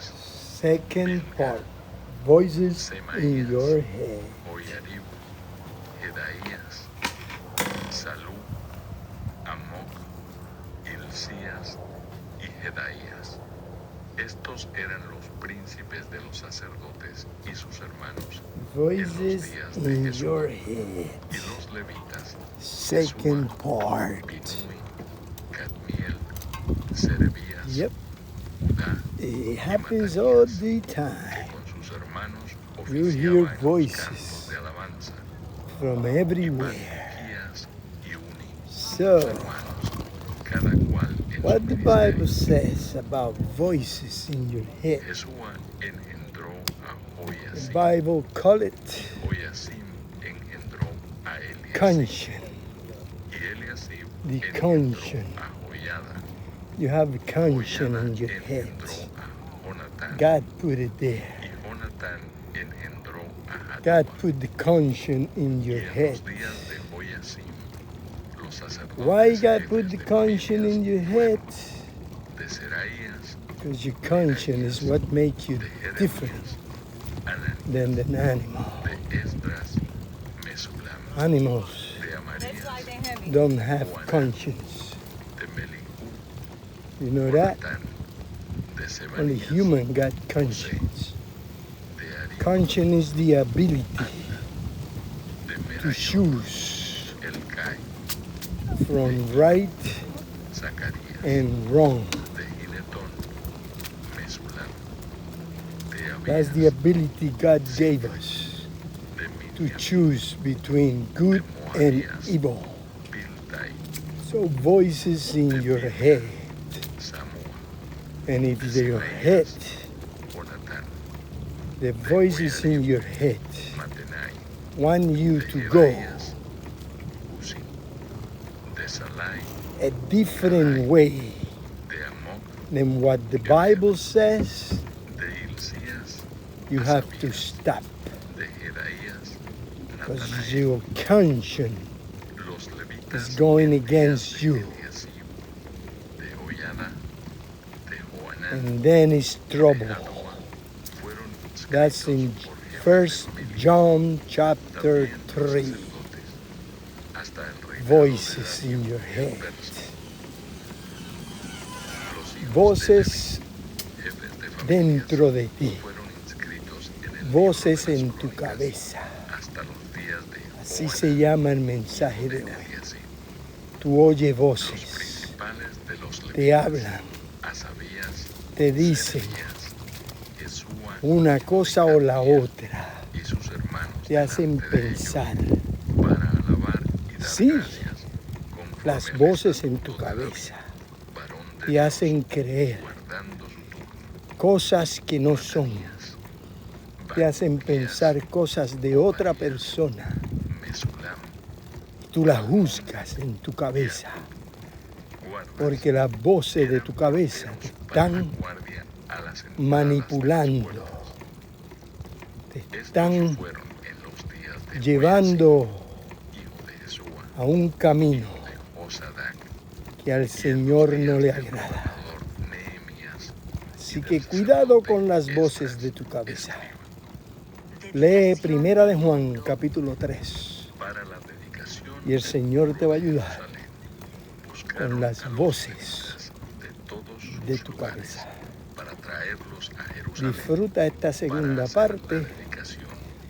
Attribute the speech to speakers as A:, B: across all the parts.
A: Second part, Voices in Your Head.
B: Oyarib, Jedaías, Salú, Amok, Hilcías y Jedaías. Estos eran los príncipes de los sacerdotes y sus hermanos
A: Voices
B: en los días de
A: in
B: Jesús.
A: Your Head.
B: Y los levitas,
A: Second
B: Jesúa,
A: part.
B: Binui, Cadmiel, Serebías,
A: Yep,
B: Judá,
A: it happens all the
B: que
A: time.
B: con sus hermanos
A: You hear
B: oficiaban los
A: voices
B: cantos de alabanza.
A: from
B: Y
A: everywhere.
B: Malquías y Uni,
A: So,
B: sus hermanos, cada cual en
A: what
B: su
A: the Bible
B: ministerio.
A: says about voices in your head,
B: Jesúa engendró a
A: the
B: Joiacim.
A: Bible call it
B: Joiacim engendró a Eliasib.
A: conscience.
B: Y Eliasib
A: The
B: engendró
A: conscience.
B: a Joiada.
A: You have a conscience
B: Joiada
A: in your head.
B: engendró a Jonatán.
A: God put it there.
B: Y Jonatán engendró a
A: God
B: Jadua.
A: put the conscience in
B: Y
A: your
B: en
A: head.
B: los días de Joiacim, los sacerdotes
A: Why
B: y
A: God
B: jefes
A: put the
B: de
A: conscience in
B: familias
A: your head?
B: fueron de Seraías,
A: Because your conscience is what makes you
B: de
A: different
B: Jeremías, Ananías,
A: than an animal.
B: de Esdras, Mesulam,
A: Animals
B: de Amarías,
A: don't have conscience.
B: de Melihú,
A: You know that?
B: Jonatán, de
A: Only
B: Sebanías,
A: human got conscience.
B: de Arí,
A: Conscience is the ability
B: de
A: to
B: Merayot,
A: choose
B: Elcai,
A: from right
B: Zacarías,
A: and wrong.
B: de Giletón, Mesulam, de
A: That's the
B: Abías,
A: ability God gave us
B: de
A: to
B: Miniam,
A: choose between good and evil.
B: Biltai,
A: So voices in your head,
B: Samúa,
A: and if your head,
B: Jonatán,
A: the voices in your head
B: Matenai,
A: want you
B: de
A: to go
B: Jedaías, Uzi, de Salai,
A: a different way
B: de Amok,
A: than what the Bible says,
B: de Hilcías,
A: you have to stop
B: de Jedaías,
A: because
B: Natanael,
A: your conscience
B: los levitas
A: is going
B: en días
A: against
B: de
A: you.
B: Eliasib, de Joiada, de Joanán,
A: And then it's
B: de
A: trouble.
B: Jadua, fueron
A: That's in
B: escritos por jefes de
A: 1
B: familia.
A: John chapter
B: También los
A: 3.
B: sacerdotes, hasta el reinado
A: Voices
B: de
A: in
B: Darío
A: your
B: el
A: head.
B: Persa. Los hijos
A: Voces
B: de Leví, jefes de familias,
A: dentro de ti.
B: fueron inscritos en el
A: Voces
B: libro de
A: en
B: las
A: tu
B: crónicas
A: cabeza.
B: hasta los días de
A: Así
B: Joana,
A: se llama el mensaje de
B: de
A: hoy.
B: Eliasib.
A: Tú oyes
B: Los
A: voces,
B: principales de los
A: te
B: levitas,
A: hablan,
B: Asabías,
A: te dicen
B: Serebías, Jesúa
A: una cosa o la otra,
B: y sus hermanos
A: te hacen
B: delante de ellos,
A: pensar.
B: para alabar y dar
A: Sí,
B: gracias, conforme
A: las
B: al
A: voces en tu
B: estatuto de David,
A: cabeza
B: varón de
A: te
B: Dios,
A: hacen creer
B: guardando su turno.
A: cosas que no son.
B: Matanías,
A: Te hacen
B: Baruquías,
A: pensar cosas de otra persona.
B: Mesulam,
A: Tú las juzgas en tu cabeza.
B: guardas,
A: Porque las voces de tu cabeza te
B: para la
A: están
B: guardia a las entradas
A: manipulando,
B: de las puertas.
A: te
B: Estos
A: están
B: fueron en los días de
A: llevando
B: Joiacim, hijo de Jesúa,
A: a un camino
B: de Josadac,
A: que al
B: y en
A: Señor
B: los
A: no
B: días
A: le
B: del
A: agrada.
B: gobernador Nehemías,
A: Así
B: y
A: que
B: del
A: cuidado
B: sacerdote
A: con las voces
B: Esdras,
A: de tu cabeza.
B: escriba,
A: Lee Primera de Juan, capítulo 3,
B: para la dedicación
A: y el
B: del
A: Señor te va a
B: templo de
A: ayudar
B: Jerusalén. Buscaron
A: las
B: a los
A: voces
B: levitas de todos sus
A: de tu
B: lugares
A: cabeza.
B: para traerlos a Jerusalén.
A: Disfruta esta segunda
B: para hacer
A: parte
B: la dedicación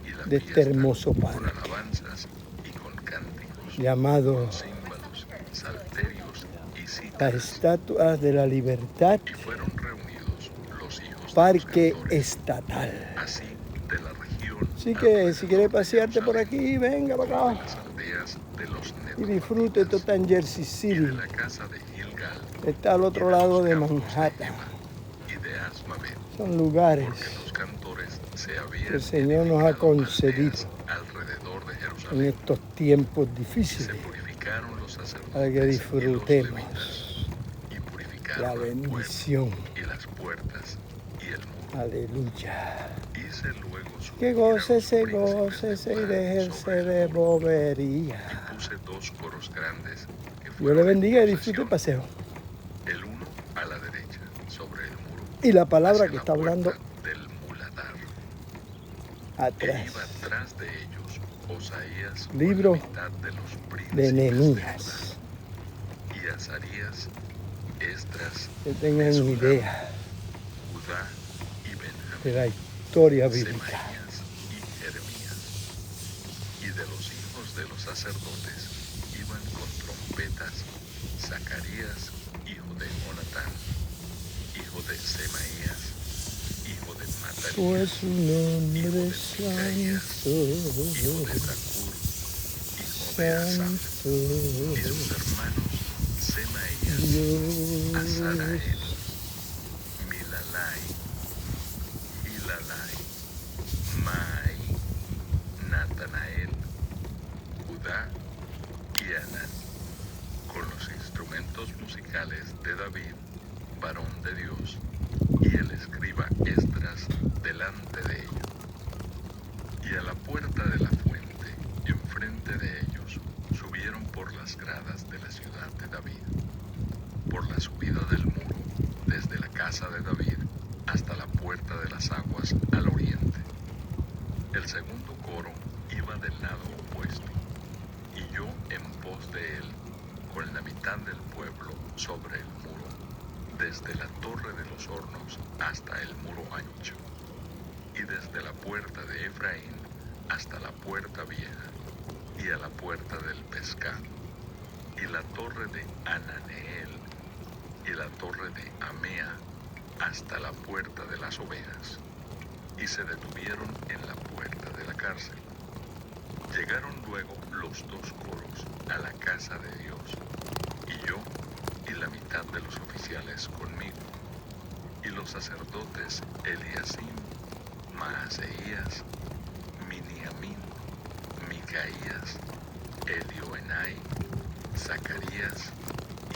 B: y la
A: de este
B: fiesta
A: hermoso
B: con
A: parque
B: alabanzas y con cánticos,
A: llamado
B: con címbalos, salterios y
A: la
B: cítaras.
A: Estatua de la Libertad,
B: Y fueron reunidos los hijos de
A: Parque
B: los cantores,
A: Estatal.
B: así de la región
A: Así que si
B: alrededor
A: quieres
B: de
A: pasearte por
B: Jerusalén,
A: aquí, venga para
B: como de
A: acá
B: las aldeas de los
A: y disfrute. Esto
B: netofatitas,
A: está en Jersey
B: y de
A: City,
B: la casa de Gilgal,
A: está al
B: y
A: otro
B: de
A: lado
B: los
A: de
B: campos de
A: Manhattan.
B: Geba, y de Asmavet,
A: Son lugares
B: porque los cantores se habían
A: que el Señor nos ha
B: edificado
A: concedido
B: aldeas alrededor de
A: en
B: Jerusalén,
A: estos tiempos
B: y se
A: difíciles
B: purificaron los sacerdotes
A: para que
B: y los
A: disfrutemos
B: levitas, y
A: la
B: purificaron al pueblo,
A: bendición.
B: y las puertas, y el muro.
A: Aleluya.
B: Hice luego subir
A: Que
B: a los
A: gócese,
B: príncipes de
A: gócese y
B: Judá
A: déjese
B: sobre
A: de
B: el muro,
A: bobería.
B: y puse dos coros grandes que
A: Dios
B: fueron
A: le
B: en
A: bendiga y disfrute
B: procesión,
A: el paseo.
B: el uno a la derecha sobre el muro
A: Y la palabra
B: hacia
A: que
B: la
A: está hablando
B: puerta del muladar.
A: atrás,
B: Iba tras de ellos Osaías
A: Libro
B: con la mitad de los príncipes
A: de
B: de
A: Nehemías.
B: Judá, y Azarías, Esdras,
A: Que tengan
B: Mesulam,
A: idea
B: Judá y
A: de
B: Benjamín,
A: la historia bíblica.
B: Semaías y Jeremías. Y de los hijos de los sacerdotes iban con trompetas Zacarías, hijo de Jonatán, hijo de Semaías, hijo de Matanías,
A: Pues su nombre
B: hijo de
A: santo,
B: Micaías, hijo de Zacur, hijo de Asaf,
A: santo,
B: y sus hermanos Semaías,
A: Dios.
B: Azarael, Milalai, Gilalai, Mai, Natanael, Judá y Anán, con los instrumentos musicales de David, varón de Dios, y el escriba Esdras delante de ellos. Y a la puerta de la fuente, enfrente de ellos, subieron por las gradas de la ciudad de David, por la subida del muro, desde la casa de David hasta la puerta de las aguas al oriente. El segundo coro iba del lado opuesto, y yo en pos de él, con la mitad del pueblo sobre el muro, desde la torre de los hornos hasta el muro ancho, y desde la puerta de Efraín hasta la puerta vieja, y a la puerta del pescado, y la torre de Ananeel, y la torre de Amea, hasta la puerta de las ovejas, y se detuvieron en la puerta de la cárcel. Llegaron luego los dos coros a la casa de Dios, y yo y la mitad de los oficiales conmigo, y los sacerdotes Eliasim, Maaseías, Miniamín, Micaías, Elioenai, Zacarías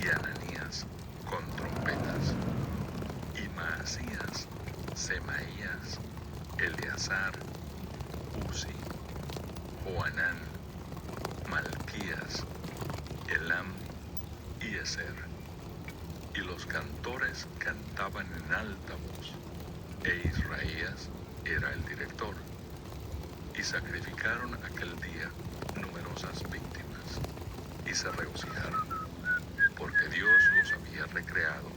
B: y Ananías con trompetas, y Maasías, Semaías, Eleazar, Uzi, Joanán, Malquías, Elam y Ezer. Y los cantores cantaban en alta voz, e Israías era el director. Y sacrificaron aquel día numerosas víctimas, y se regocijaron, porque Dios los había recreado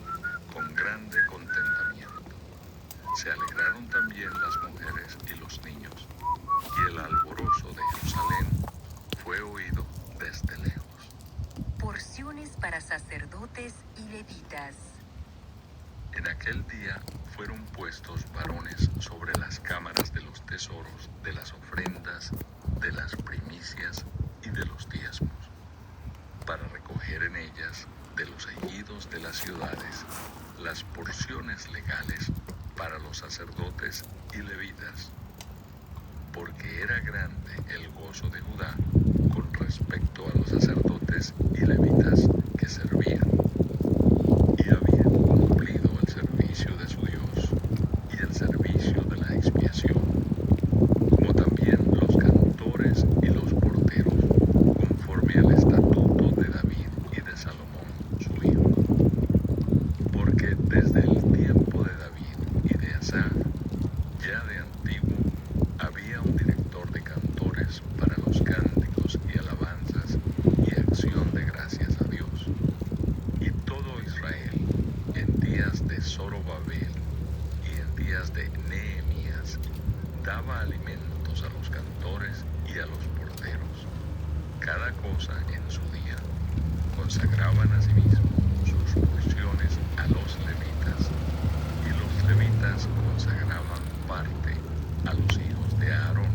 B: con grande contentamiento. Se alegraron también las mujeres y los niños, y el alborozo de Jerusalén fue oído desde lejos.
C: Porciones para sacerdotes y levitas.
B: En aquel día fueron puestos varones sobre las cámaras de los tesoros, de las ofrendas, de las primicias y de los diezmos, para recoger en ellas de los ejidos de las ciudades las porciones legales para los sacerdotes y levitas, porque era grande el gozo de Judá con respecto a los sacerdotes y levitas que servían, y habían cumplido el servicio de su Dios y el servicio de la expiación, como también los cantores y los porteros, conforme al estatuto de David y de Salomón su hijo. Porque desde el tiempo de David y de Asaf, ya de antiguo, había un director de cantores para los cánticos y alabanzas y acción de gracias a Dios. Y todo Israel, en días de Zorobabel y en días de Nehemías, daba alimentos a los cantores y a los porteros, cada cosa en su día. Consagraban asimismo sus porciones a los levitas, y los levitas consagraban parte a los hijos de Aarón.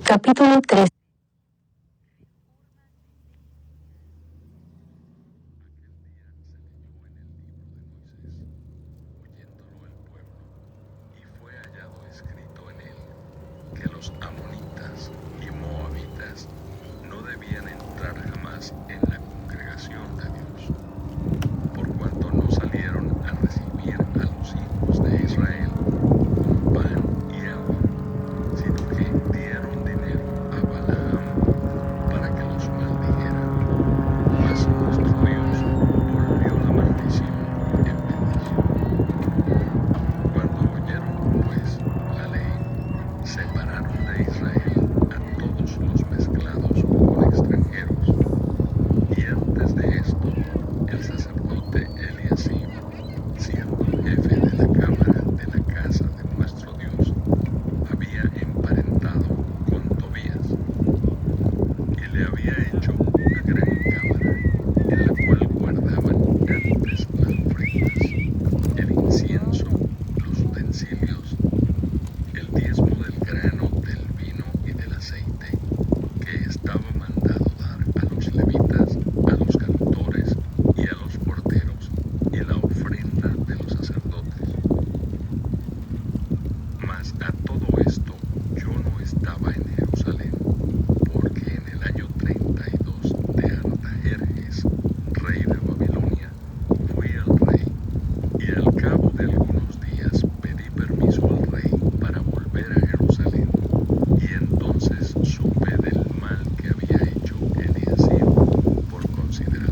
C: Capítulo 3.
B: Oyéndolo el pueblo, y fue hallado escrito en él que los amonitas y moabitas no debían entrar jamás en la congregación de Dios, por cuanto no salieron a recibir a los hijos de Israel con pan y agua, sino que dieron dinero a Balaam para que los maldijera. Mas nuestro Dios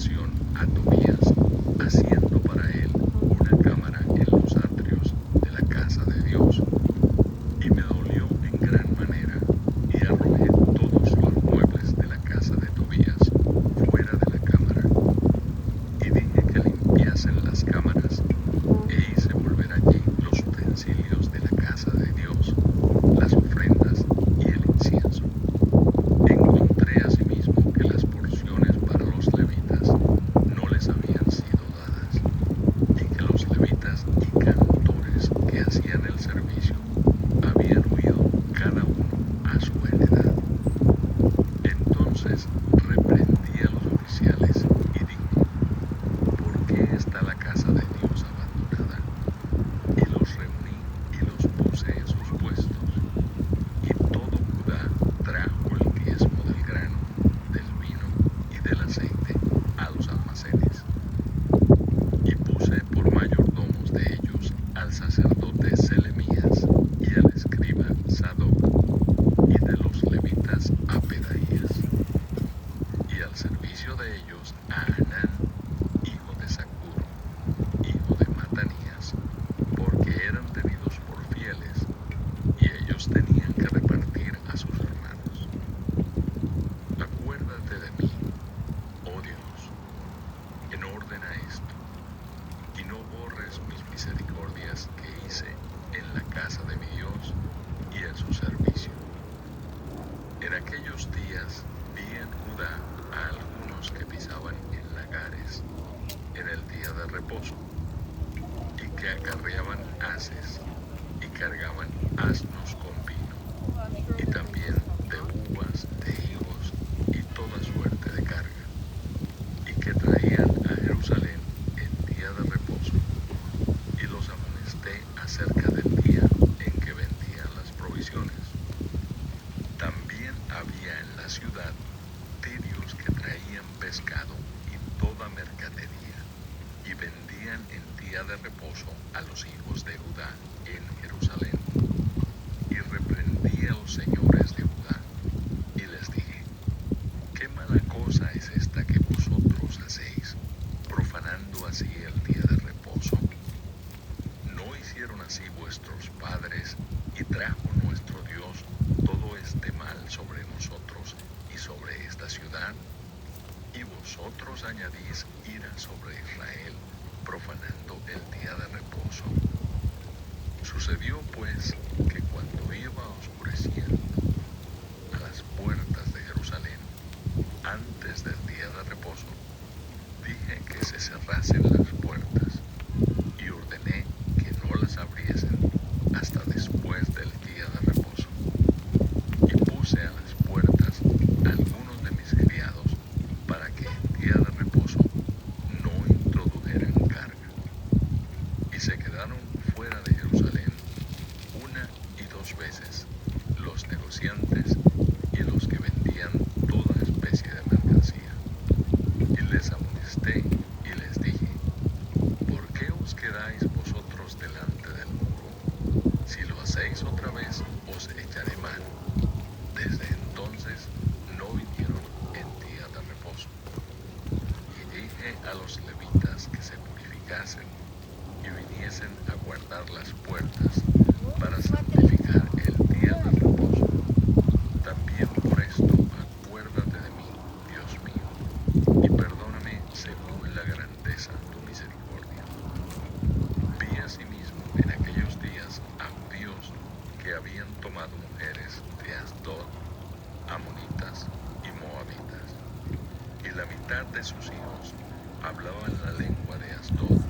B: habitación a Tobías, haciendo para él una cámara en los atrios de la casa de Dios. Y me dolió en gran manera, y arrojé todos los muebles de la casa de Tobías fuera de la cámara. Y dije que limpiasen las cámaras, e hice volver allí los utensilios de la casa de Dios, las ofrendas y el incienso. Encontré asimismo que las porciones para los levitas no les habían sido dadas, y que los levitas y cantores que hacían el servicio habían huido cada uno a su heredad. Entonces reprendí a los oficiales y dije: ¿por qué está la casa de Dios abandonada? Y los reuní y los puse en sus puestos. Y todo Judá trajo el diezmo del grano, del vino y del aceite a los almacenes. Y puse por mayordomos de ellos al sacerdote Selemías y al escriba Sadoc, y de los levitas a Pedaías, y al servicio de ellos a Hanán, hijo de Zacur, hijo de Matanías, porque eran tenidos por fieles, y ellos tenían que repartir a sus hermanos. Acuérdate de mí, oh Dios, en orden a esto, y no borres mis misericordias que hice en la casa de mi Dios y en su servicio. En aquellos días vi en Judá a algunos que pisaban en lagares en el día de reposo, y que acarreaban haces y cargaban asnos con vino, y también de uvas, de higos y toda suerte de carga, y que traían a Jerusalén en día de reposo, y los amonesté acerca del día en que vendían las provisiones. También había en la ciudad tirios que traían pescado y toda mercadería, y vendían en día de reposo a los hijos de Judá en Jerusalén. Y reprendí a los señores de Judá, y les dije: ¿qué mala cosa es esta que vosotros hacéis, profanando así el día de reposo? ¿No hicieron así vuestros padres, y trajo nuestro Dios todo este mal sobre nosotros y sobre esta ciudad? Y vosotros añadís ira sobre Israel, profanando el día de reposo. Sucedió pues que cuando iba oscureciendo a las puertas de Jerusalén, antes del día de reposo, dije que se cerrasen las puertas, y ordené que no las abriesen hasta después del día de reposo. Y puse a las puertas algunos de mis criados para que en día de reposo no introdujeran carga. Y se quedaron fuera de Jerusalén 1 y 2 veces los negociantes y los que vendían toda especie de mercancía. Y les amonesté y les dije: ¿por qué os quedáis vosotros delante del muro? Si lo hacéis otra vez, os echaré mano. Desde entonces no vinieron en día de reposo. Y dije a los levitas que se purificasen y viniesen a guardar las puertas para santificar el día de reposo. También por esto acuérdate de mí, Dios mío, y perdóname según la grandeza de tu misericordia. Vi asimismo en aquellos días a judíos que habían tomado mujeres de Asdod, amonitas y moabitas, y la mitad de sus hijos hablaban la lengua de Asdod,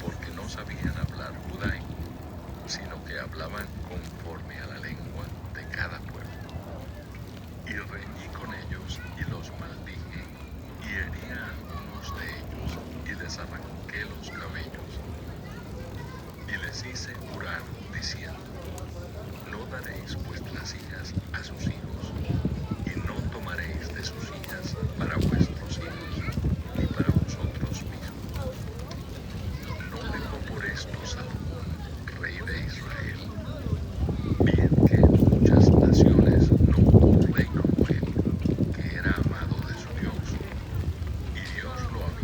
B: porque no sabían hablar judaico, sino que hablaban conforme a la lengua de cada pueblo. Y reñí con ellos y los maldije, y herí a algunos de ellos y les arranqué los cabellos. Y les hice jurar diciendo: no daréis vuestras hijas a sus hijos, y no tomaréis de sus hijas para vuestros hijos, ni para vosotros mismos. No dejó por esto Salomón, rey de Israel, bien que en muchas naciones no hubo rey como él, que era amado de su Dios, y Dios lo había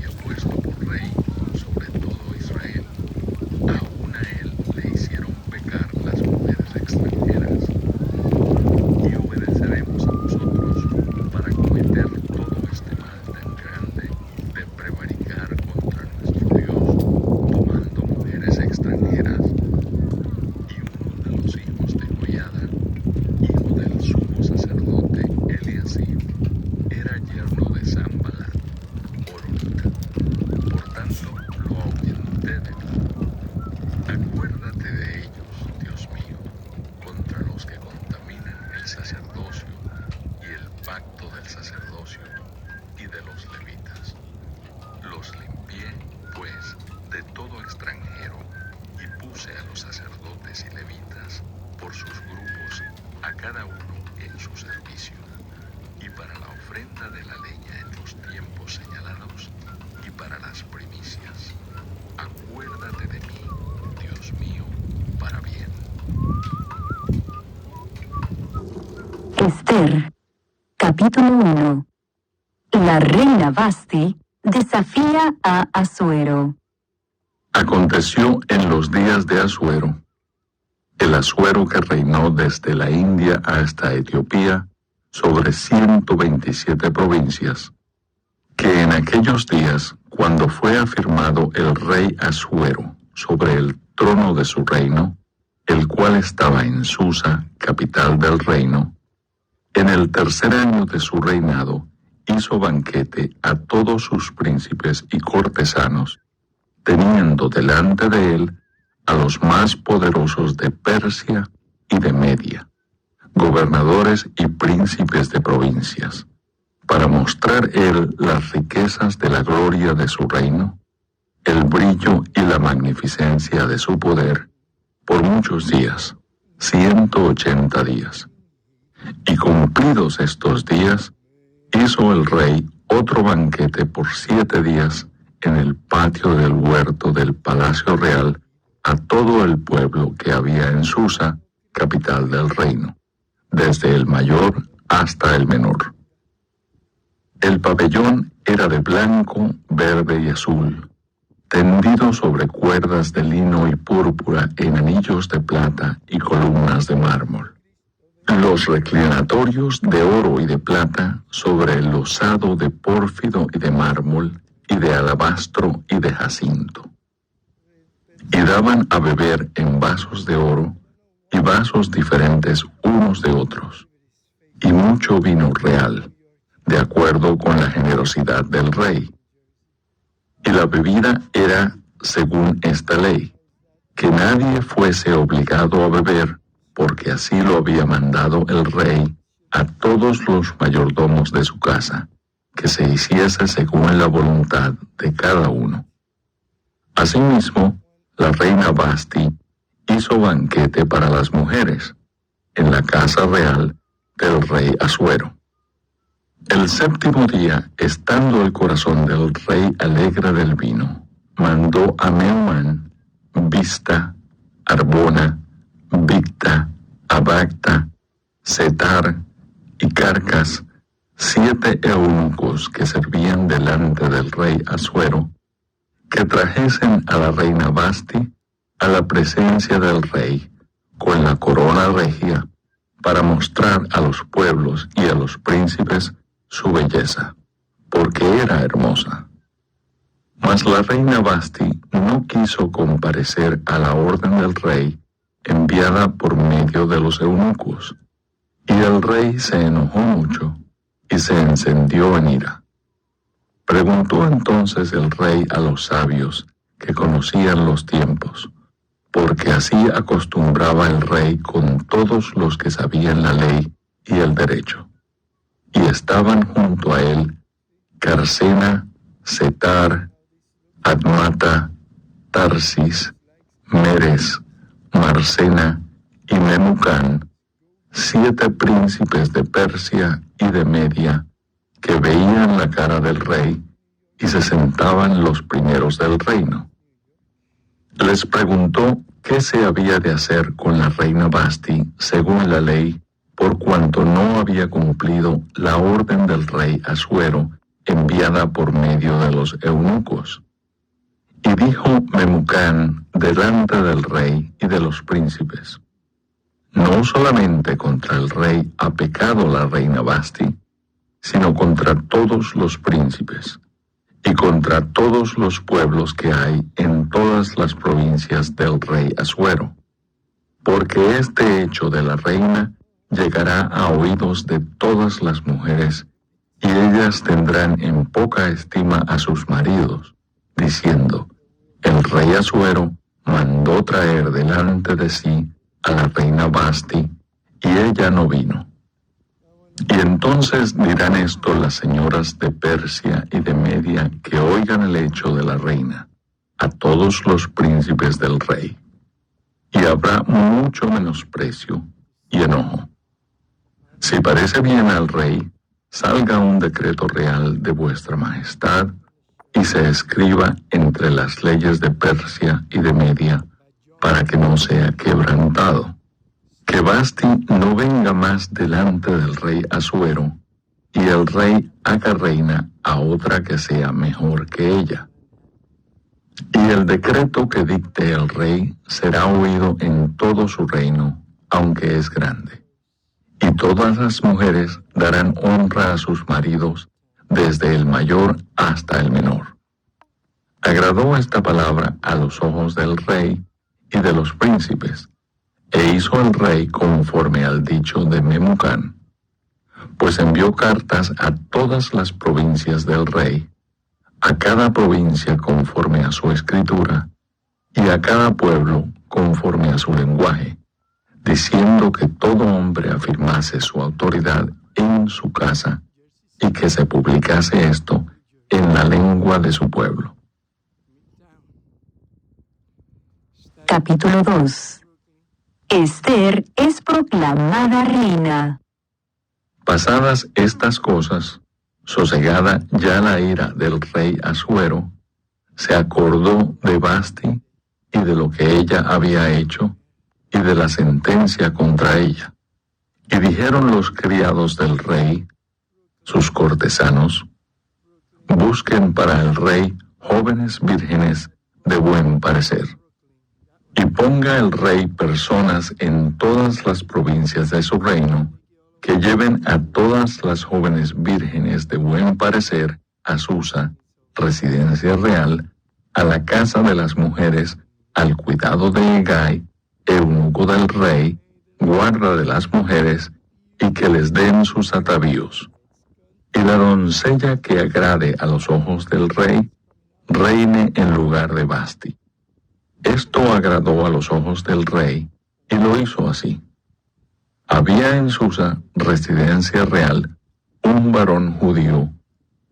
B: sacerdotes y levitas, por sus grupos, a cada uno en su servicio, y para la ofrenda de la leña en los tiempos señalados, y para las primicias. Acuérdate de mí, Dios mío, para bien.
C: Esther, capítulo 1. La reina Vasti desafía a Asuero.
B: Aconteció en los días de Asuero, el Asuero que reinó desde la India hasta Etiopía sobre 127 provincias, que en aquellos días, cuando fue afirmado el rey Asuero sobre el trono de su reino, el cual estaba en Susa, capital del reino, en el tercer año de su reinado, hizo banquete a todos sus príncipes y cortesanos, teniendo delante de él a los más poderosos de Persia y de Media, gobernadores y príncipes de provincias, para mostrar él las riquezas de la gloria de su reino, el brillo y la magnificencia de su poder, por muchos días, 180 días. Y cumplidos estos días, hizo el rey otro banquete por 7 días en el patio del huerto del palacio real a todo el pueblo que había en Susa, capital del reino, desde el mayor hasta el menor. El pabellón era de blanco, verde y azul, tendido sobre cuerdas de lino y púrpura en anillos de plata y columnas de mármol. Los reclinatorios de oro y de plata sobre el losado de pórfido y de mármol y de alabastro y de jacinto. Y daban a beber en vasos de oro y vasos diferentes unos de otros, y mucho vino real, de acuerdo con la generosidad del rey. Y la bebida era según esta ley, que nadie fuese obligado a beber, porque así lo había mandado el rey a todos los mayordomos de su casa, que se hiciese según la voluntad de cada uno. Asimismo, la reina Vasti hizo banquete para las mujeres, en la casa real del rey Asuero. El séptimo día, estando el corazón del rey alegre del vino, mandó a Meumán, Vista, Arbona, Bigta, Abagta, Setar y Carcas, 7 eunucos que servían delante del rey Asuero, que trajesen a la reina Vasti a la presencia del rey con la corona regia, para mostrar a los pueblos y a los príncipes su belleza, porque era hermosa. Mas la reina Vasti no quiso comparecer a la orden del rey enviada por medio de los eunucos, y el rey se enojó mucho y se encendió en ira. Preguntó entonces el rey a los sabios que conocían los tiempos, porque así acostumbraba el rey con todos los que sabían la ley y el derecho. Y estaban junto a él Carcena, Setar, Admata, Tarsis, Meres, Marsena y Memucán, 7 príncipes de Persia y de Media, que veían la cara del rey y se sentaban los primeros del reino. Les preguntó qué se había de hacer con la reina Vasti según la ley, por cuanto no había cumplido la orden del rey Asuero enviada por medio de los eunucos. Y dijo Memucán delante del rey y de los príncipes: no solamente contra el rey ha pecado la reina Vasti, sino contra todos los príncipes, y contra todos los pueblos que hay en todas las provincias del rey Asuero, porque este hecho de la reina llegará a oídos de todas las mujeres, y ellas tendrán en poca estima a sus maridos, diciendo: el rey Asuero mandó traer delante de sí a la reina Vasti, y ella no vino. Y entonces dirán esto las señoras de Persia y de Media que oigan el hecho de la reina, a todos los príncipes del rey: y habrá mucho menosprecio y enojo. Si parece bien al rey, salga un decreto real de vuestra majestad y se escriba entre las leyes de Persia y de Media, para que no sea quebrantado. Que Vasti no venga más delante del rey Asuero, y el rey haga reina a otra que sea mejor que ella. Y el decreto que dicte el rey será oído en todo su reino, aunque es grande. Y todas las mujeres darán honra a sus maridos, desde el mayor hasta el menor. Agradó esta palabra a los ojos del rey y de los príncipes, e hizo el rey conforme al dicho de Memucán, pues envió cartas a todas las provincias del rey, a cada provincia conforme a su escritura, y a cada pueblo conforme a su lenguaje, diciendo que todo hombre afirmase su autoridad en su casa, y que se publicase esto en la lengua de su pueblo.
C: Capítulo 2. Esther es proclamada reina.
B: Pasadas estas cosas, sosegada ya la ira del rey Asuero, se acordó de Vasti y de lo que ella había hecho y de la sentencia contra ella. Y dijeron los criados del rey, sus cortesanos, busquen para el rey jóvenes vírgenes de buen parecer. Y ponga el rey personas en todas las provincias de su reino, que lleven a todas las jóvenes vírgenes de buen parecer a Susa, residencia real, a la casa de las mujeres, al cuidado de Hegai, eunuco del rey, guarda de las mujeres, y que les den sus atavíos. Y la doncella que agrade a los ojos del rey, reine en lugar de Vasti. Esto agradó a los ojos del rey, y lo hizo así. Había en Susa, residencia real, un varón judío,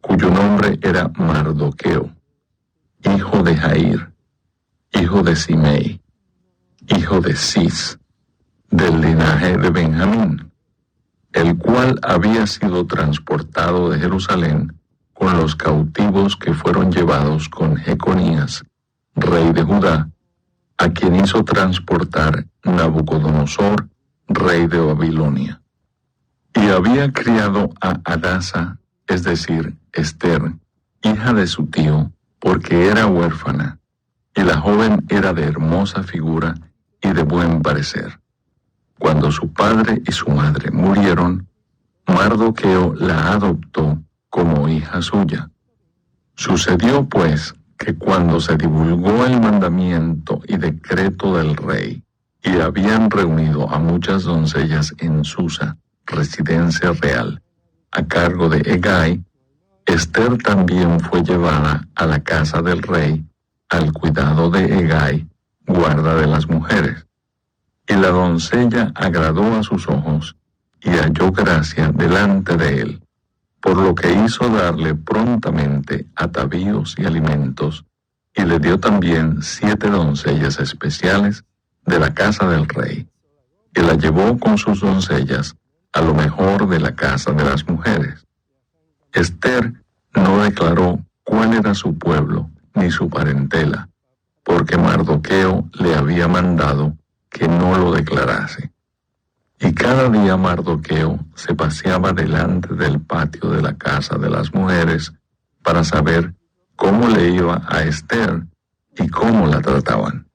B: cuyo nombre era Mardoqueo, hijo de Jair, hijo de Simei, hijo de Cis, del linaje de Benjamín, el cual había sido transportado de Jerusalén con los cautivos que fueron llevados con Jeconías, rey de Judá, a quien hizo transportar Nabucodonosor, rey de Babilonia. Y había criado a Hadasa, es decir, Esther, hija de su tío, porque era huérfana, y la joven era de hermosa figura y de buen parecer. Cuando su padre y su madre murieron, Mardoqueo la adoptó como hija suya. Sucedió, pues, que cuando se divulgó el mandamiento y decreto del rey, y habían reunido a muchas doncellas en Susa, residencia real, a cargo de Hegai, Esther también fue llevada a la casa del rey, al cuidado de Hegai, guarda de las mujeres. Y la doncella agradó a sus ojos, y halló gracia delante de él, por lo que hizo darle prontamente atavíos y alimentos, y le dio también 7 doncellas especiales de la casa del rey, y la llevó con sus doncellas a lo mejor de la casa de las mujeres. Esther no declaró cuál era su pueblo ni su parentela, porque Mardoqueo le había mandado que no lo declarase. Y cada día Mardoqueo se paseaba delante del patio de la casa de las mujeres para saber cómo le iba a Esther y cómo la trataban.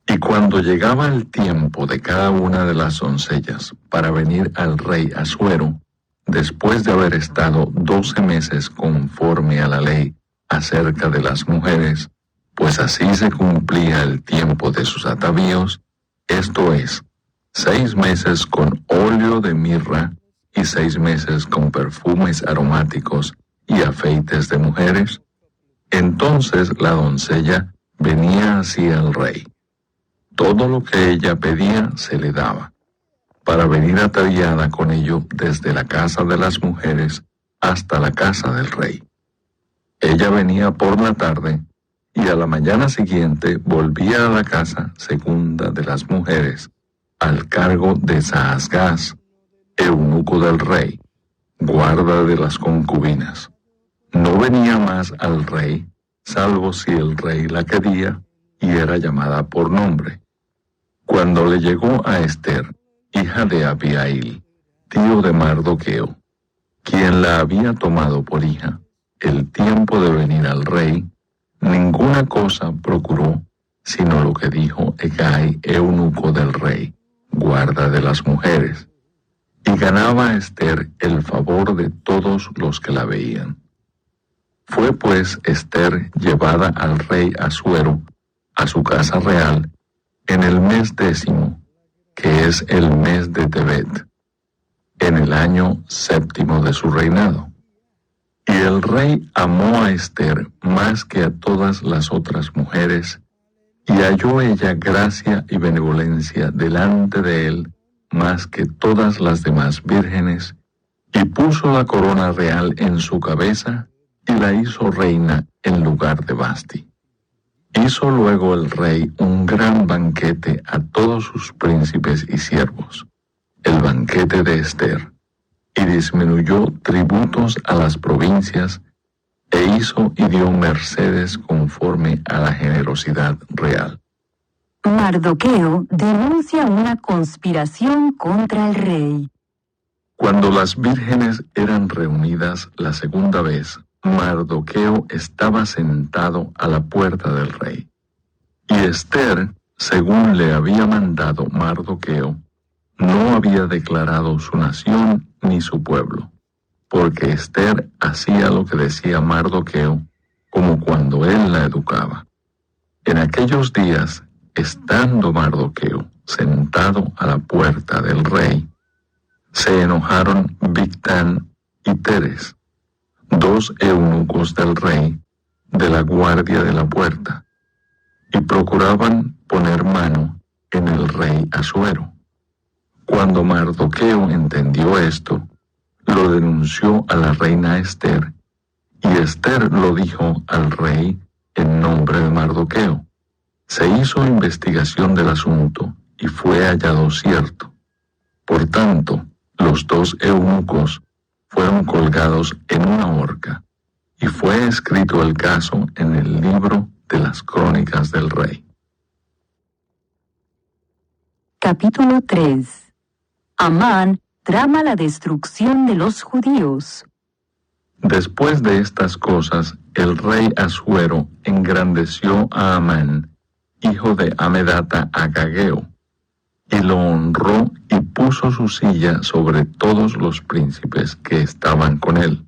B: Y cuando llegaba el tiempo de cada una de las doncellas para venir al rey Asuero, después de haber estado 12 meses conforme a la ley acerca de las mujeres, pues así se cumplía el tiempo de sus atavíos, esto es, 6 meses con óleo de mirra y 6 meses con perfumes aromáticos y afeites de mujeres, entonces la doncella venía así al rey. Todo lo que ella pedía se le daba, para venir ataviada con ello desde la casa de las mujeres hasta la casa del rey. Ella venía por la tarde y y a la mañana siguiente volvía a la casa segunda de las mujeres, al cargo de Saasgaz, eunuco del rey, guarda de las concubinas. No venía más al rey, salvo si el rey la quería y era llamada por nombre. Cuando le llegó a Ester, hija de Abihail, tío de Mardoqueo, quien la había tomado por hija, el tiempo de venir al rey, ninguna cosa procuró, sino lo que dijo Hegai, eunuco del rey, guarda de las mujeres, y ganaba a Ester el favor de todos los que la veían. Fue pues Ester llevada al rey Asuero a su casa real en el mes 10, que es el mes de Tebet, en el año 7 de su reinado. Y el rey amó a Ester más que a todas las otras mujeres, y halló ella gracia y benevolencia delante de él más que todas las demás vírgenes, y puso la corona real en su cabeza, y la hizo reina en lugar de Vasti. Hizo luego el rey un gran banquete a todos sus príncipes y siervos, el banquete de Ester, y disminuyó tributos a las provincias, e hizo y dio mercedes conforme a la generosidad real.
C: Mardoqueo denuncia una conspiración contra el rey.
B: Cuando las vírgenes eran reunidas la segunda vez, Mardoqueo estaba sentado a la puerta del rey. Y Ester, según le había mandado Mardoqueo, no había declarado su nación ni su pueblo, porque Ester hacía lo que decía Mardoqueo, como cuando él la educaba. En aquellos días, estando Mardoqueo sentado a la puerta del rey, se enojaron Bigtán y Teres, 2 eunucos del rey, de la guardia de la puerta, y procuraban poner mano en el rey Asuero. Cuando Mardoqueo entendió esto, lo denunció a la reina Ester, y Ester lo dijo al rey en nombre de Mardoqueo. Se hizo investigación del asunto y fue hallado cierto. Por tanto, los 2 eunucos fueron colgados en una horca, y fue escrito el caso en el libro de las crónicas del rey.
C: Capítulo 3. Amán trama la destrucción de los judíos.
B: Después de estas cosas, el rey Asuero engrandeció a Amán, hijo de Amedata Agageo, y lo honró y puso su silla sobre todos los príncipes que estaban con él.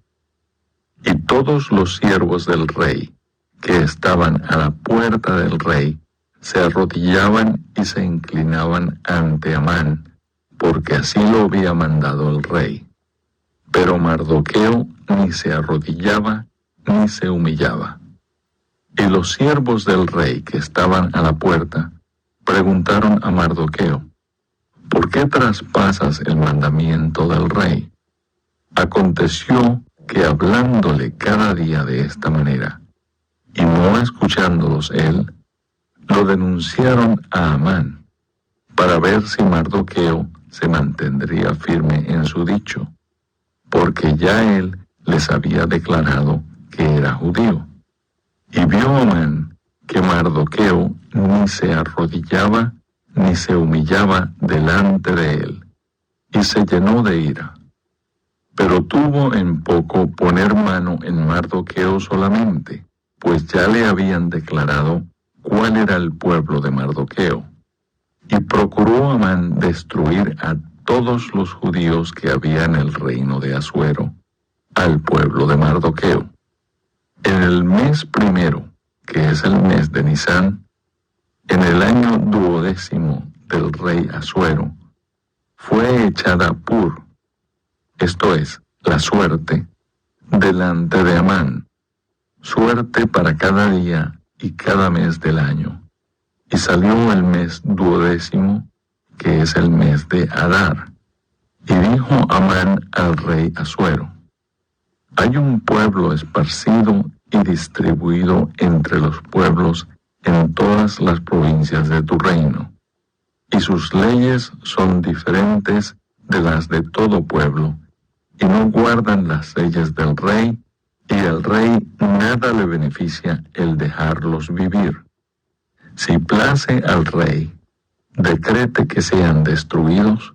B: Y todos los siervos del rey, que estaban a la puerta del rey, se arrodillaban y se inclinaban ante Amán, porque así lo había mandado el rey. Pero Mardoqueo ni se arrodillaba ni se humillaba. Y los siervos del rey que estaban a la puerta preguntaron a Mardoqueo: ¿por qué traspasas el mandamiento del rey? Aconteció que hablándole cada día de esta manera, y no escuchándolos él, lo denunciaron a Amán, para ver si Mardoqueo se mantendría firme en su dicho, porque ya él les había declarado que era judío. Y vio Amán que Mardoqueo ni se arrodillaba ni se humillaba delante de él, y se llenó de ira. Pero tuvo en poco poner mano en Mardoqueo solamente, pues ya le habían declarado cuál era el pueblo de Mardoqueo. Y procuró Amán destruir a todos los judíos que había en el reino de Asuero, al pueblo de Mardoqueo. En el mes primero, que es el mes de Nisán, en el año 12 del rey Asuero, fue echada Pur, esto es, la suerte, delante de Amán, suerte para cada día y cada mes del año. Y salió el mes 12, que es el mes de Adar. Y dijo Amán al rey Asuero: hay un pueblo esparcido y distribuido entre los pueblos en todas las provincias de tu reino, y sus leyes son diferentes de las de todo pueblo, y no guardan las leyes del rey, y el rey nada le beneficia el dejarlos vivir. Si place al rey, decrete que sean destruidos,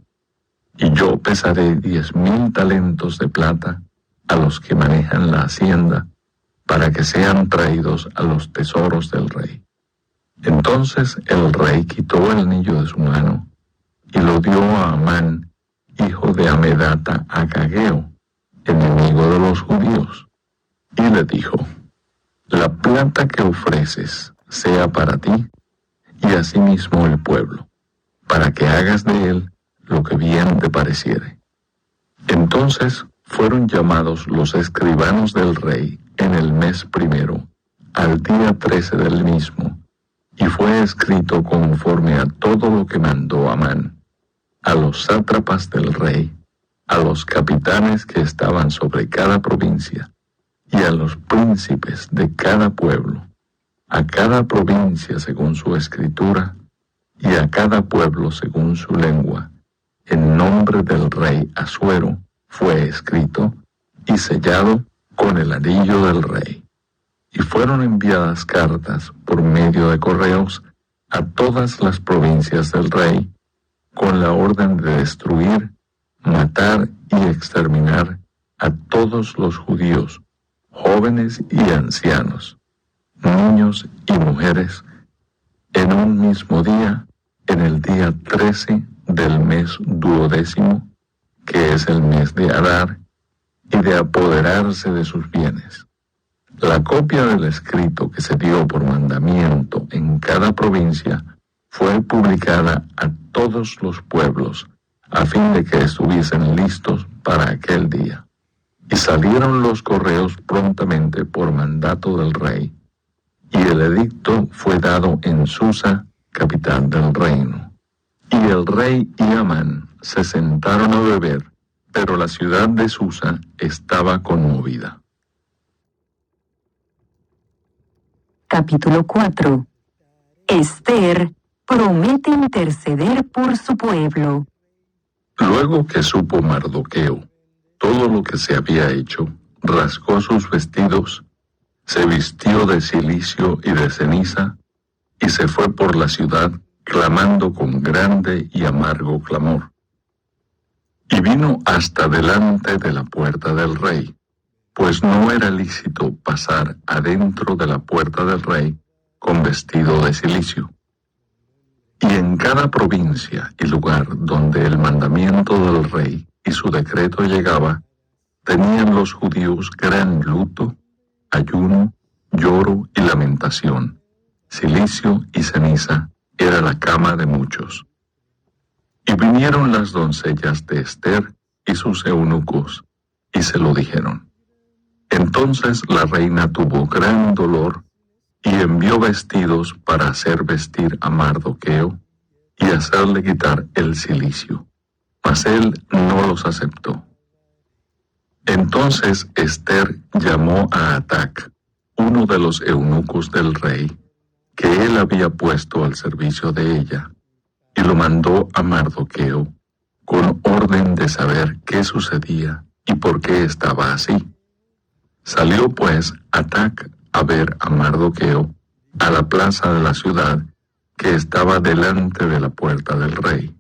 B: y yo pesaré 10,000 talentos de plata a los que manejan la hacienda, para que sean traídos a los tesoros del rey. Entonces el rey quitó el anillo de su mano, y lo dio a Amán, hijo de Amedata Agageo, enemigo de los judíos, y le dijo: la plata que ofreces sea para ti, y asimismo el pueblo, para que hagas de él lo que bien te pareciere. Entonces fueron llamados los escribanos del rey en el mes primero, al día 13 del mismo, y fue escrito conforme a todo lo que mandó Amán, a los sátrapas del rey, a los capitanes que estaban sobre cada provincia, y a los príncipes de cada pueblo, a cada provincia según su escritura, y a cada pueblo según su lengua, en nombre del rey Asuero, fue escrito y sellado con el anillo del rey. Y fueron enviadas cartas por medio de correos a todas las provincias del rey, con la orden de destruir, matar y exterminar a todos los judíos, jóvenes y ancianos, niños y mujeres, en un mismo día, en el día 13 del mes 12, que es el mes de Adar, y de apoderarse de sus bienes. La copia del escrito que se dio por mandamiento en cada provincia fue publicada a todos los pueblos, a fin de que estuviesen listos para aquel día. Y salieron los correos prontamente por mandato del rey, y el edicto fue dado en Susa, capital del reino. Y el rey y Amán se sentaron a beber, pero la ciudad de Susa estaba conmovida.
C: Capítulo 4. Esther promete interceder por su pueblo.
B: Luego que supo Mardoqueo todo lo que se había hecho, rasgó sus vestidos, se vistió de cilicio y de ceniza, y se fue por la ciudad clamando con grande y amargo clamor. Y vino hasta delante de la puerta del rey, pues no era lícito pasar adentro de la puerta del rey con vestido de cilicio. Y en cada provincia y lugar donde el mandamiento del rey y su decreto llegaba, tenían los judíos gran luto, ayuno, lloro y lamentación. Cilicio y ceniza era la cama de muchos. Y vinieron las doncellas de Esther y sus eunucos, y se lo dijeron. Entonces la reina tuvo gran dolor, y envió vestidos para hacer vestir a Mardoqueo, y hacerle quitar el cilicio. Mas él no los aceptó. Entonces Esther llamó a Atac, uno de los eunucos del rey, que él había puesto al servicio de ella, y lo mandó a Mardoqueo, con orden de saber qué sucedía y por qué estaba así. Salió pues Atac a ver a Mardoqueo a la plaza de la ciudad, que estaba delante de la puerta del rey.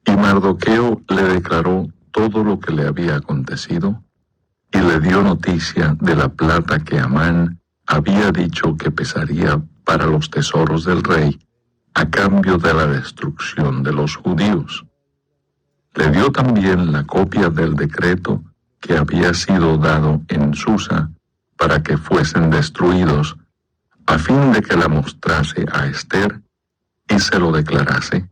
B: Y Mardoqueo le declaró todo lo que le había acontecido, y le dio noticia de la plata que Amán había dicho que pesaría para los tesoros del rey, a cambio de la destrucción de los judíos. Le dio también la copia del decreto que había sido dado en Susa para que fuesen destruidos, a fin de que la mostrase a Esther y se lo declarase,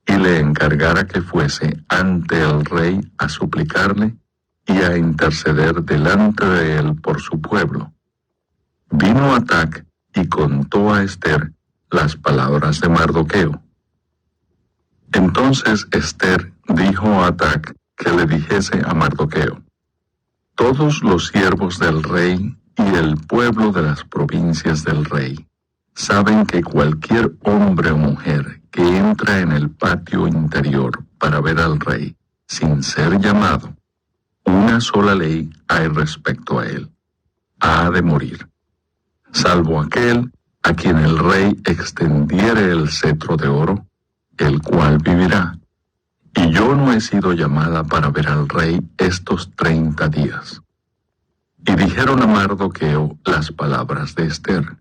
B: y le encargara que fuese ante el rey a suplicarle y a interceder delante de él por su pueblo. Vino Atac y contó a Esther las palabras de Mardoqueo. Entonces Esther dijo a Atac que le dijese a Mardoqueo: todos los siervos del rey y el pueblo de las provincias del rey saben que cualquier hombre o mujer que entra en el patio interior para ver al rey sin ser llamado, una sola ley hay respecto a él: ha de morir, salvo aquel a quien el rey extendiere el cetro de oro, el cual vivirá. Y yo no he sido llamada para ver al rey estos 30 días. Y dijeron a Mardoqueo las palabras de Ester.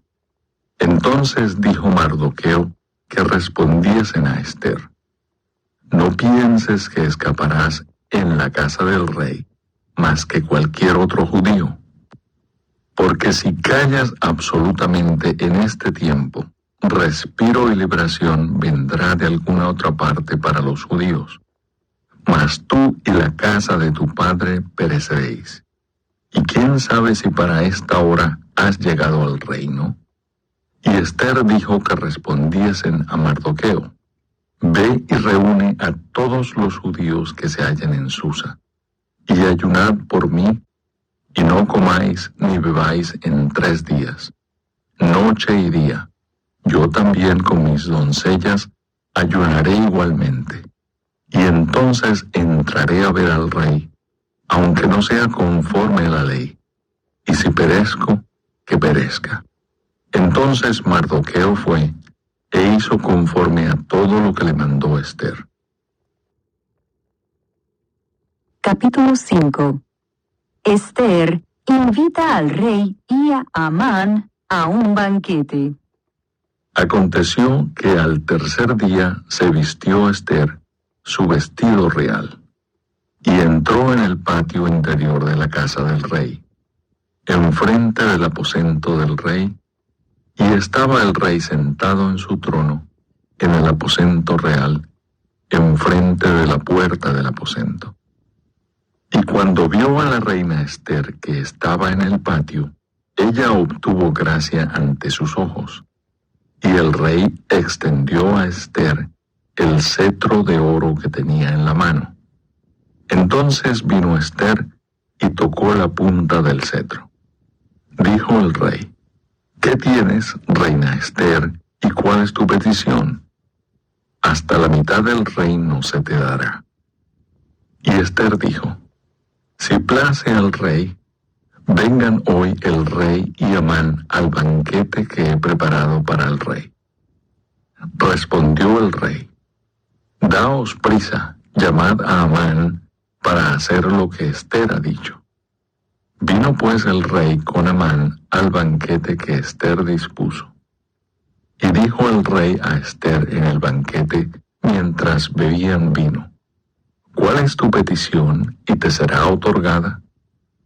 B: Entonces dijo Mardoqueo que respondiesen a Ester: no pienses que escaparás en la casa del rey más que cualquier otro judío, porque si callas absolutamente en este tiempo, respiro y liberación vendrá de alguna otra parte para los judíos, mas tú y la casa de tu padre pereceréis. Y quién sabe si para esta hora has llegado al reino. Y Ester dijo que respondiesen a Mardoqueo: ve y reúne a todos los judíos que se hallan en Susa, y ayunad por mí, y no comáis ni bebáis en 3 días, noche y día. Yo también con mis doncellas ayunaré igualmente, y entonces entraré a ver al rey, aunque no sea conforme a la ley, y si perezco, que perezca. Entonces Mardoqueo fue e hizo conforme a todo lo que le mandó Ester.
C: Capítulo 5. Ester invita al rey y a Amán a un banquete.
B: Aconteció que al tercer día se vistió Ester su vestido real, y entró en el patio interior de la casa del rey, enfrente del aposento del rey, y estaba el rey sentado en su trono, en el aposento real, enfrente de la puerta del aposento. Y cuando vio a la reina Ester que estaba en el patio, ella obtuvo gracia ante sus ojos, y el rey extendió a Ester el cetro de oro que tenía en la mano. Entonces vino Ester y tocó la punta del cetro. Dijo el rey: ¿qué tienes, reina Ester, y cuál es tu petición? Hasta la mitad del reino se te dará. Y Ester dijo: si place al rey, vengan hoy el rey y Amán al banquete que he preparado para el rey. Respondió el rey: daos prisa, llamad a Amán para hacer lo que Ester ha dicho. Vino pues el rey con Amán al banquete que Ester dispuso. Y dijo el rey a Ester en el banquete mientras bebían vino: ¿cuál es tu petición y te será otorgada?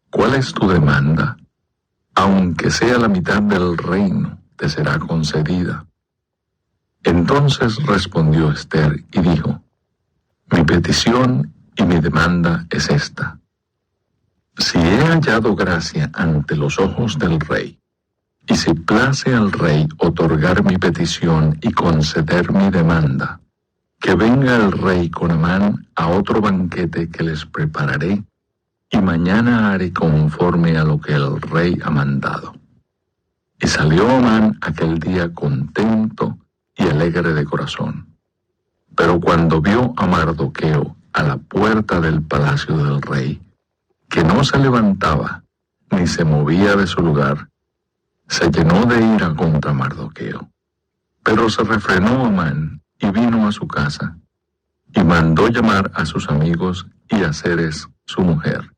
B: ¿Cuál es tu demanda? Aunque sea la mitad del reino, te será concedida. Entonces respondió Ester y dijo: mi petición y mi demanda es esta: si he hallado gracia ante los ojos del rey, y si place al rey otorgar mi petición y conceder mi demanda, que venga el rey con Amán a otro banquete que les prepararé, y mañana haré conforme a lo que el rey ha mandado. Y salió Amán aquel día contento y alegre de corazón. Pero cuando vio a Mardoqueo a la puerta del palacio del rey, que no se levantaba ni se movía de su lugar, se llenó de ira contra Mardoqueo. Pero se refrenó Amán y vino a su casa, y mandó llamar a sus amigos y a Zeres, su mujer.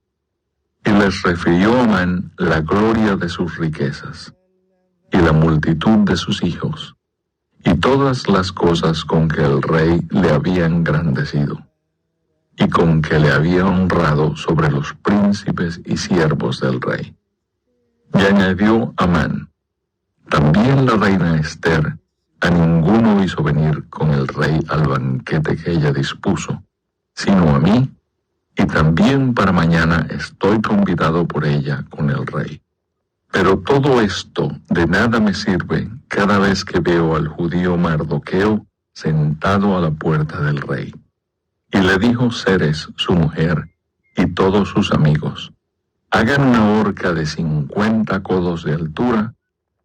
B: Y les refirió a Amán la gloria de sus riquezas, y la multitud de sus hijos, y todas las cosas con que el rey le había engrandecido, y con que le había honrado sobre los príncipes y siervos del rey. Y añadió Amán: también la reina Ester a ninguno hizo venir con el rey al banquete que ella dispuso, sino a mí, y también para mañana estoy convidado por ella con el rey. Pero todo esto de nada me sirve cada vez que veo al judío Mardoqueo sentado a la puerta del rey. Y le dijo Zeres, su mujer, y todos sus amigos: hagan una horca de 50 codos de altura,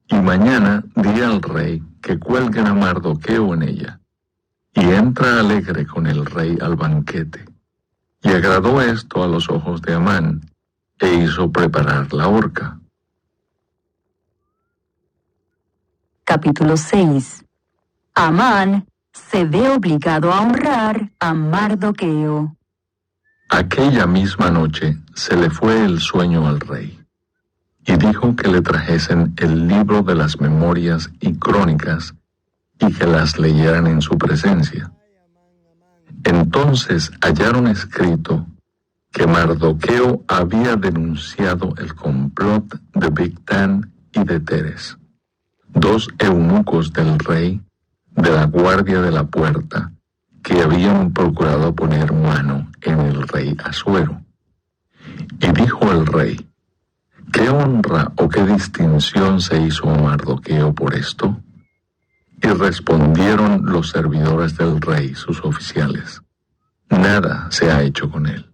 B: y mañana di al rey que cuelguen a Mardoqueo en ella. Y entra alegre con el rey al banquete. Y agradó esto a los ojos de Amán, e hizo preparar la horca.
C: Capítulo 6. Amán se ve obligado a honrar a Mardoqueo.
B: Aquella misma noche se le fue el sueño al rey, y dijo que le trajesen el libro de las memorias y crónicas, y que las leyeran en su presencia. Entonces hallaron escrito que Mardoqueo había denunciado el complot de Bigtán y de Teres, dos eunucos del rey, de la guardia de la puerta, que habían procurado poner mano en el rey Asuero. Y dijo el rey: ¿qué honra o qué distinción se hizo a Mardoqueo por esto? Y respondieron los servidores del rey, sus oficiales: nada se ha hecho con él.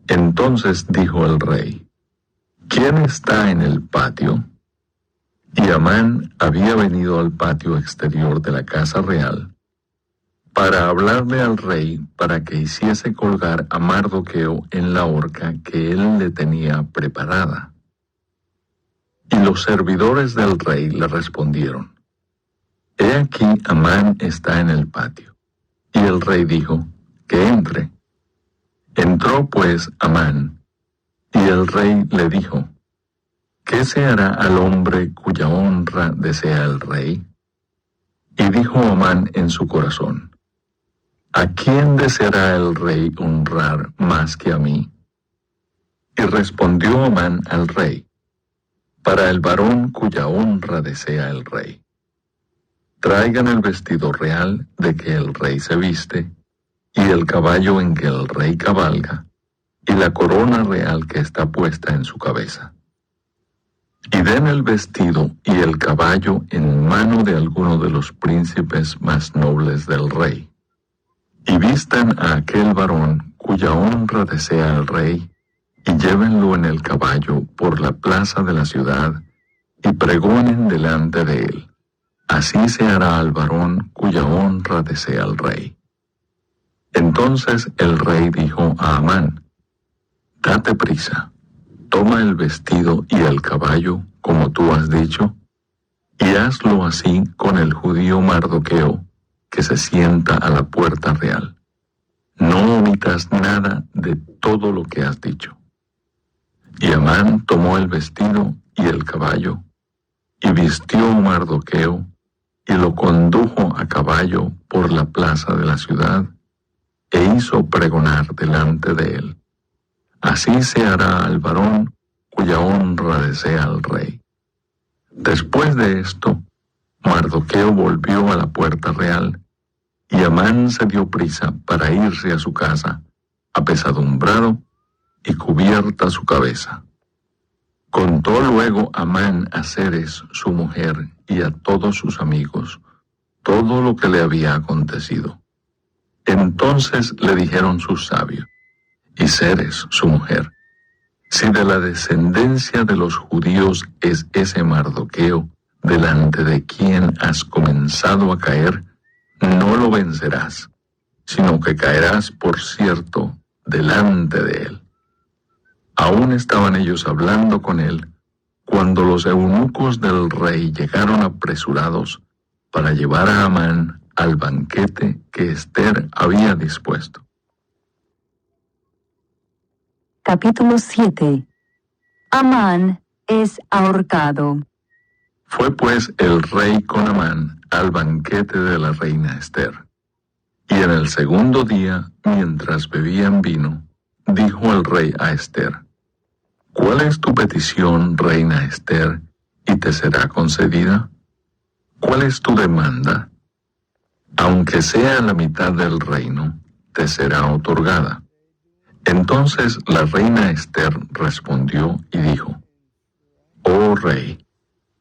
B: Entonces dijo el rey: ¿quién está en el patio? Y Amán había venido al patio exterior de la casa real para hablarle al rey para que hiciese colgar a Mardoqueo en la horca que él le tenía preparada. Y los servidores del rey le respondieron: he aquí Amán está en el patio. Y el rey dijo: que entre. Entró pues Amán, y el rey le dijo: ¿qué se hará al hombre cuya honra desea el rey? Y dijo Amán en su corazón: ¿a quién deseará el rey honrar más que a mí? Y respondió Amán al rey: para el varón cuya honra desea el rey. Traigan el vestido real de que el rey se viste, y el caballo en que el rey cabalga, y la corona real que está puesta en su cabeza. Y den el vestido y el caballo en mano de alguno de los príncipes más nobles del rey. Y vistan a aquel varón cuya honra desea el rey, y llévenlo en el caballo por la plaza de la ciudad, y pregonen delante de él: así se hará al varón cuya honra desea el rey. Entonces el rey dijo a Amán: date prisa, toma el vestido y el caballo, como tú has dicho, y hazlo así con el judío Mardoqueo, que se sienta a la puerta real. No omitas nada de todo lo que has dicho. Y Amán tomó el vestido y el caballo, y vistió a Mardoqueo, y lo condujo a caballo por la plaza de la ciudad, e hizo pregonar delante de él: así se hará al varón cuya honra desea el rey. Después de esto, Mardoqueo volvió a la puerta real, y Amán se dio prisa para irse a su casa, apesadumbrado y cubierta su cabeza. Contó luego Amán a Zeres, su mujer, y a todos sus amigos todo lo que le había acontecido. Entonces le dijeron sus sabios, y Zeres, su mujer: si de la descendencia de los judíos es ese Mardoqueo, delante de quien has comenzado a caer, no lo vencerás, sino que caerás, por cierto, delante de él. Aún estaban ellos hablando con él, cuando los eunucos del rey llegaron apresurados para llevar a Amán al banquete que Ester había dispuesto.
C: Capítulo 7. Amán es ahorcado.
B: Fue pues el rey con Amán al banquete de la reina Ester. Y en el segundo día, mientras bebían vino, dijo el rey a Ester: ¿cuál es tu petición, reina Ester, y te será concedida? ¿Cuál es tu demanda? Aunque sea la mitad del reino, te será otorgada. Entonces la reina Ester respondió y dijo: oh rey,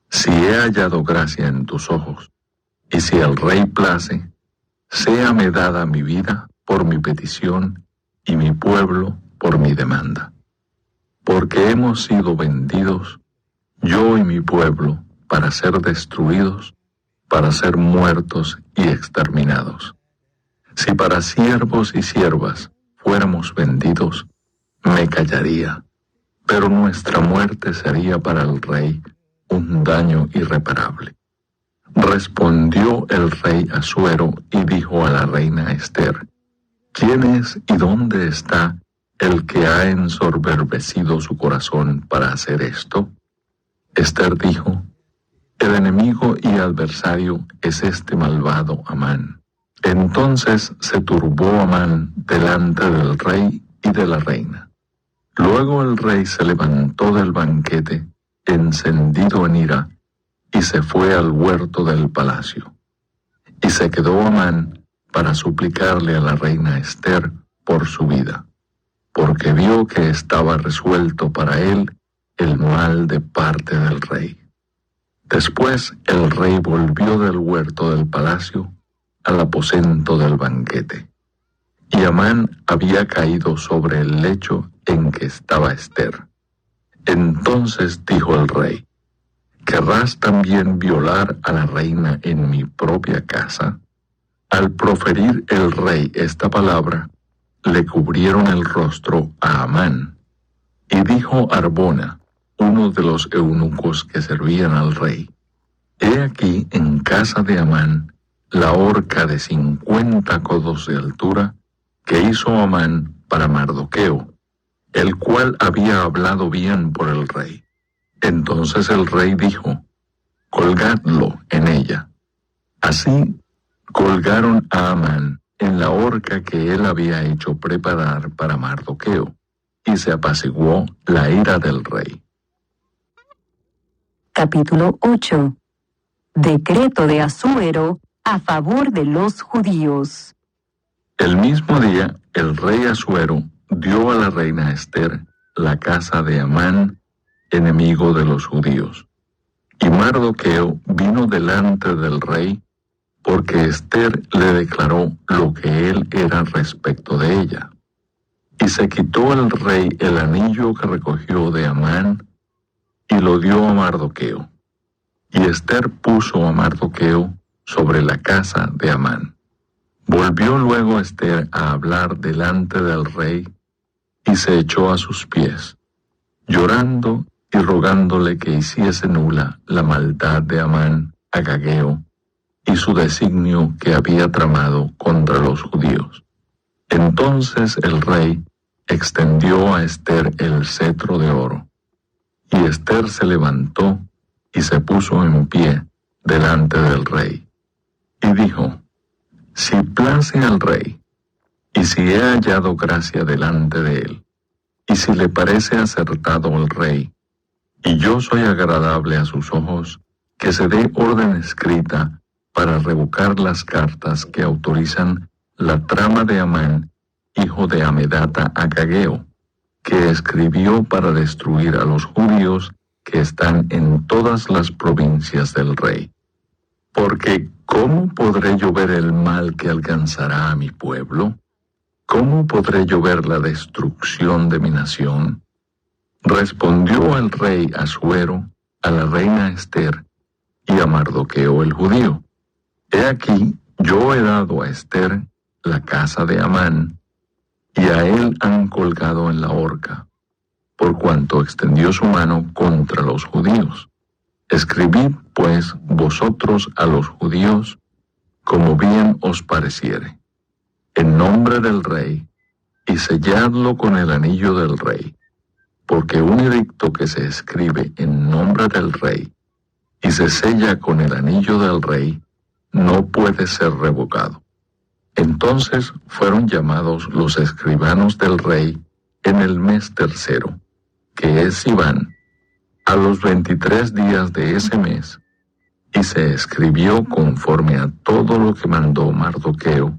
B: si he hallado gracia en tus ojos, y si el rey place, séame dada mi vida por mi petición, y mi pueblo por mi demanda. porque hemos sido vendidos, yo y mi pueblo, para ser destruidos, para ser muertos y exterminados. Si para siervos y siervas fuéramos vendidos, me callaría, pero nuestra muerte sería para el rey un daño irreparable. Respondió el rey Asuero y dijo a la reina Ester: ¿Quién es y dónde está el que ha ensoberbecido su corazón para hacer esto? Ester dijo: El enemigo y adversario es este malvado Amán. Entonces se turbó Amán delante del rey y de la reina. Luego el rey se levantó del banquete, encendido en ira, y se fue al huerto del palacio. Y se quedó Amán para suplicarle a la reina Ester por su vida, porque vio que estaba resuelto para él el mal de parte del rey. Después el rey volvió del huerto del palacio al aposento del banquete, y Amán había caído sobre el lecho en que estaba Ester. Entonces dijo el rey: ¿Querrás también violar a la reina en mi propia casa? Al proferir el rey esta palabra, le cubrieron el rostro a Amán. Y dijo Arbona, uno de los eunucos que servían al rey: He aquí en casa de Amán la horca de 50 codos de altura que hizo Amán para Mardoqueo, el cual había hablado bien por el rey. Entonces el rey dijo: Colgadlo en ella. Así colgaron a Amán en la horca que él había hecho preparar para Mardoqueo, y se apaciguó la ira del rey.
C: Capítulo 8. Decreto de Asuero a favor de los judíos.
B: El mismo día, el rey Asuero dio a la reina Ester la casa de Amán, enemigo de los judíos. Y Mardoqueo vino delante del rey, porque Ester le declaró lo que él era respecto de ella. Y se quitó el rey el anillo que recogió de Amán, y lo dio a Mardoqueo. Y Ester puso a Mardoqueo sobre la casa de Amán. Volvió luego Ester a hablar delante del rey, y se echó a sus pies, llorando y rogándole que hiciese nula la maldad de Amán agageo y su designio que había tramado contra los judíos. Entonces el rey extendió a Ester el cetro de oro, y Ester se levantó y se puso en pie delante del rey, y dijo: Si place al rey, y si he hallado gracia delante de él, y si le parece acertado al rey, y yo soy agradable a sus ojos, que se dé orden escrita para revocar las cartas que autorizan la trama de Amán, hijo de Amedata Agageo, que escribió para destruir a los judíos que están en todas las provincias del rey. Porque ¿cómo podré yo ver el mal que alcanzará a mi pueblo? ¿Cómo podré yo ver la destrucción de mi nación? Respondió el rey Asuero a la reina Ester y a Mardoqueo el judío: He aquí, yo he dado a Ester la casa de Amán, y a él han colgado en la horca, por cuanto extendió su mano contra los judíos. Escribid, pues, vosotros a los judíos, como bien os pareciere, en nombre del rey, y selladlo con el anillo del rey, porque un edicto que se escribe en nombre del rey, y se sella con el anillo del rey, no puede ser revocado. Entonces fueron llamados los escribanos del rey en el mes tercero, que es Sivan, a los 23 días de ese mes, y se escribió conforme a todo lo que mandó Mardoqueo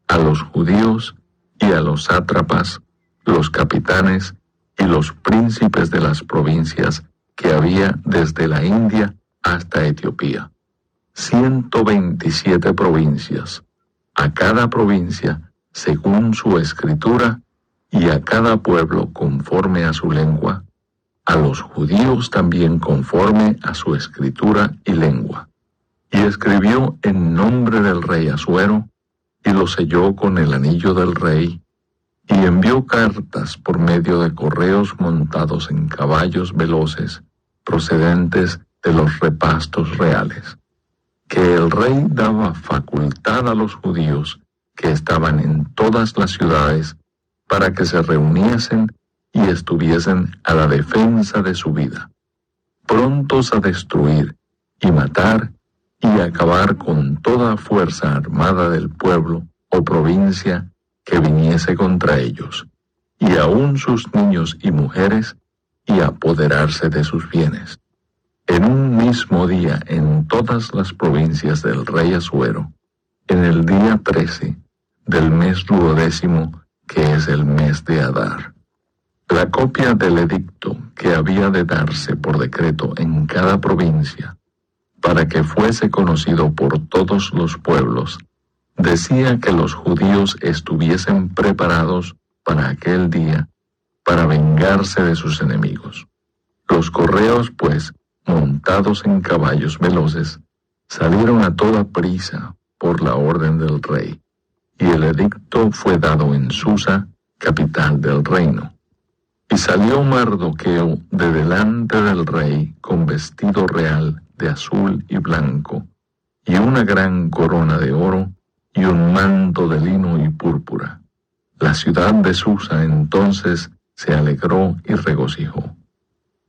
B: a los judíos y a los sátrapas, los capitanes y los príncipes de las provincias que había desde la India hasta Etiopía. 127 provincias, a cada provincia según su escritura, y a cada pueblo conforme a su lengua, a los judíos también conforme a su escritura y lengua. Y escribió en nombre del rey Asuero, y lo selló con el anillo del rey, y envió cartas por medio de correos montados en caballos veloces, procedentes de los repastos reales, que el rey daba facultad a los judíos que estaban en todas las ciudades para que se reuniesen y estuviesen a la defensa de su vida, prontos a destruir y matar y acabar con toda fuerza armada del pueblo o provincia que viniese contra ellos, y aun sus niños y mujeres, y apoderarse de sus bienes. En un mismo día en todas las provincias del rey Asuero, en el día 13 del mes 12, que es el mes de Adar. La copia del edicto que había de darse por decreto en cada provincia, para que fuese conocido por todos los pueblos, decía que los judíos estuviesen preparados para aquel día, para vengarse de sus enemigos. Los correos, pues, montados en caballos veloces, salieron a toda prisa por la orden del rey, y el edicto fue dado en Susa, capital del reino. Y salió Mardoqueo de delante del rey con vestido real de azul y blanco, y una gran corona de oro, y un manto de lino y púrpura. La ciudad de Susa entonces se alegró y regocijó.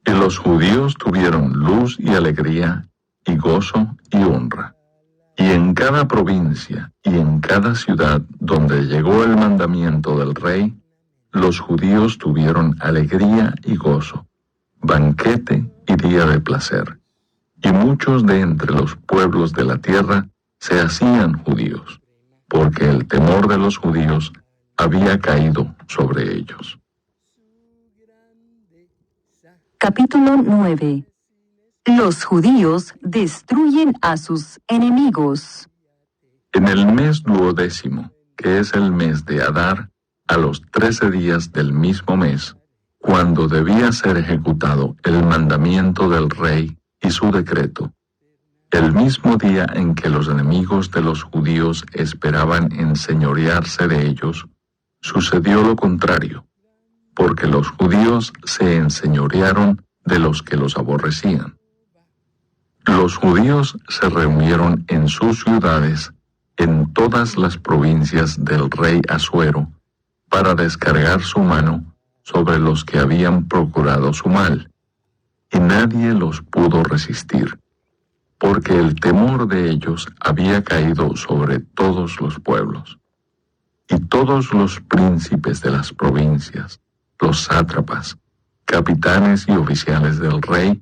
B: Y los judíos tuvieron luz y alegría, y gozo y honra. Y en cada provincia y en cada ciudad donde llegó el mandamiento del rey, los judíos tuvieron alegría y gozo, banquete y día de placer. Y muchos de entre los pueblos de la tierra se hacían judíos, porque el temor de los judíos había caído sobre ellos.
C: Capítulo 9. Los judíos destruyen a sus enemigos.
B: En el mes 12, que es el mes de Adar, a los 13 días del mismo mes, cuando debía ser ejecutado el mandamiento del rey y su decreto, el mismo día en que los enemigos de los judíos esperaban enseñorearse de ellos, sucedió lo contrario, porque los judíos se enseñorearon de los que los aborrecían. Los judíos se reunieron en sus ciudades, en todas las provincias del rey Asuero, para descargar su mano sobre los que habían procurado su mal, y nadie los pudo resistir, porque el temor de ellos había caído sobre todos los pueblos. Y todos los príncipes de las provincias, los sátrapas, capitanes y oficiales del rey,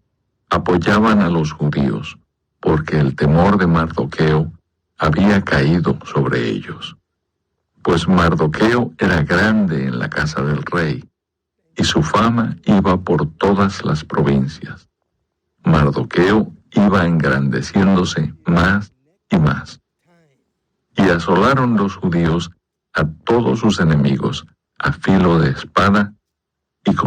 B: apoyaban a los judíos, porque el temor de Mardoqueo había caído sobre ellos. Pues Mardoqueo era grande en la casa del rey, y su fama iba por todas las provincias. Mardoqueo iba engrandeciéndose más y más. Y asolaron los judíos a todos sus enemigos a filo de espada,